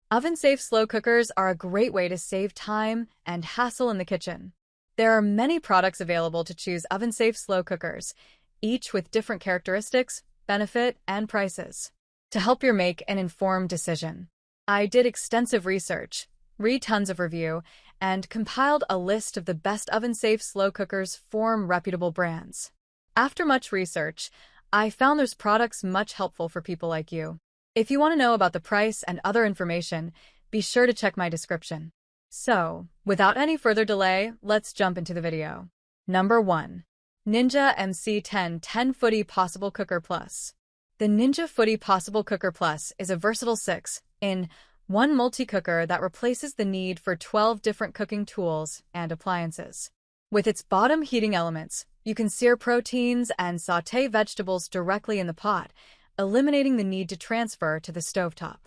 Oven-safe slow cookers are a great way to save time and hassle in the kitchen. There are many products available to choose oven-safe slow cookers, each with different characteristics, benefit, and prices. To help you make an informed decision, I did extensive research, read tons of review, and compiled a list of the best oven-safe slow cookers from reputable brands. After much research, I found those products much helpful for people like you. If you want to know about the price and other information, be sure to check my description. So, without any further delay, let's jump into the video. Number 1. Ninja MC10 10-Footy Possible Cooker Plus. The Ninja Footy Possible Cooker Plus is a versatile 6-in-1 multi-cooker that replaces the need for 12 different cooking tools and appliances. With its bottom heating elements, you can sear proteins and sauté vegetables directly in the pot, eliminating the need to transfer to the stovetop.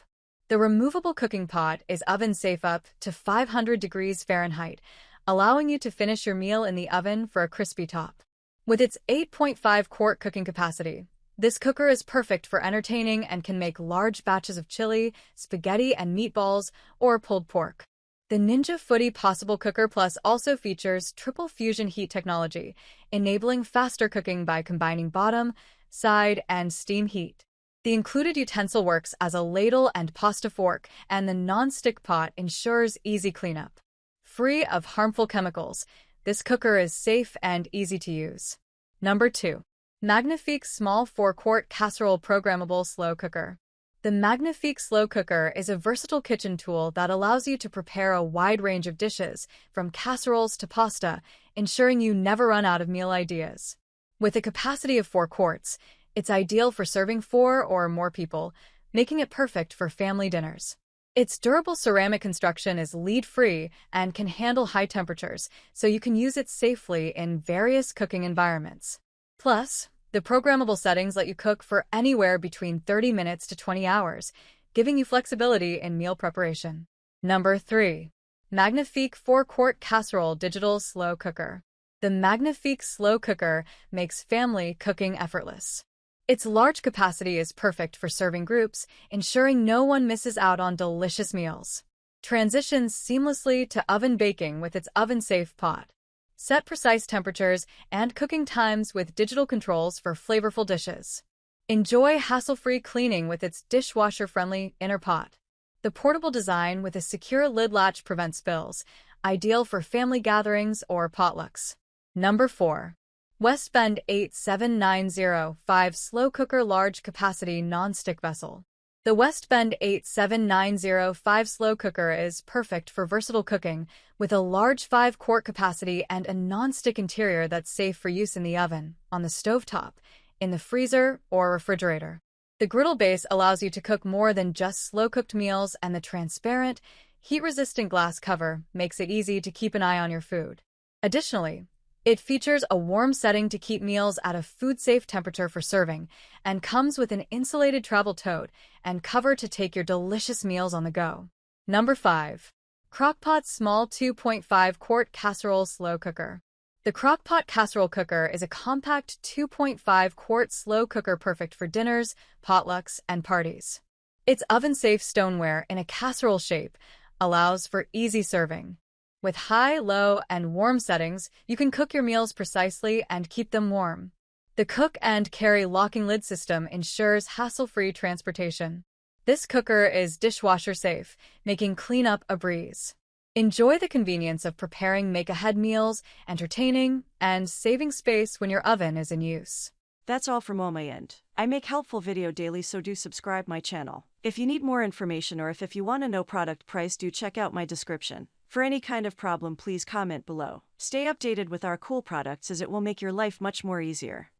The removable cooking pot is oven-safe up to 500 degrees Fahrenheit, allowing you to finish your meal in the oven for a crispy top. With its 8.5-quart cooking capacity, this cooker is perfect for entertaining and can make large batches of chili, spaghetti, and meatballs, or pulled pork. The Ninja Footy Possible Cooker Plus also features triple fusion heat technology, enabling faster cooking by combining bottom, side, and steam heat. The included utensil works as a ladle and pasta fork, and the non-stick pot ensures easy cleanup. Free of harmful chemicals, this cooker is safe and easy to use. Number 2. Magnifique Small 4-Quart Casserole Programmable Slow Cooker. The Magnifique Slow Cooker is a versatile kitchen tool that allows you to prepare a wide range of dishes, from casseroles to pasta, ensuring you never run out of meal ideas. With a capacity of 4 quarts, it's ideal for serving 4 or more people, making it perfect for family dinners. Its durable ceramic construction is lead-free and can handle high temperatures, so you can use it safely in various cooking environments. Plus, the programmable settings let you cook for anywhere between 30 minutes to 20 hours, giving you flexibility in meal preparation. Number 3. Magnifique 4-Quart Casserole Digital Slow Cooker. The Magnifique Slow Cooker makes family cooking effortless. Its large capacity is perfect for serving groups, ensuring no one misses out on delicious meals. Transitions seamlessly to oven baking with its oven-safe pot. Set precise temperatures and cooking times with digital controls for flavorful dishes. Enjoy hassle-free cleaning with its dishwasher-friendly inner pot. The portable design with a secure lid latch prevents spills, ideal for family gatherings or potlucks. Number 4. Westbend 87905 Slow Cooker Large Capacity Non-Stick Vessel. The Westbend 87905 slow cooker is perfect for versatile cooking, with a large 5-quart capacity and a non-stick interior that's safe for use in the oven, on the stovetop, in the freezer, or refrigerator. The griddle base allows you to cook more than just slow-cooked meals, and the transparent, heat-resistant glass cover makes it easy to keep an eye on your food. Additionally, it features a warm setting to keep meals at a food-safe temperature for serving, and comes with an insulated travel tote and cover to take your delicious meals on the go. Number 5. Crock-Pot Small 2.5-Quart Casserole Slow Cooker. The Crock-Pot Casserole Cooker is a compact 2.5-quart slow cooker perfect for dinners, potlucks, and parties. Its oven-safe stoneware in a casserole shape allows for easy serving. With high, low, and warm settings, you can cook your meals precisely and keep them warm. The cook and carry locking lid system ensures hassle-free transportation. This cooker is dishwasher safe, making cleanup a breeze. Enjoy the convenience of preparing make-ahead meals, entertaining, and saving space when your oven is in use. That's all from my end. I make helpful video daily, so do subscribe my channel. If you need more information or if you want to know product price, do check out my description. For any kind of problem, please comment below. Stay updated with our cool products, as it will make your life much more easier.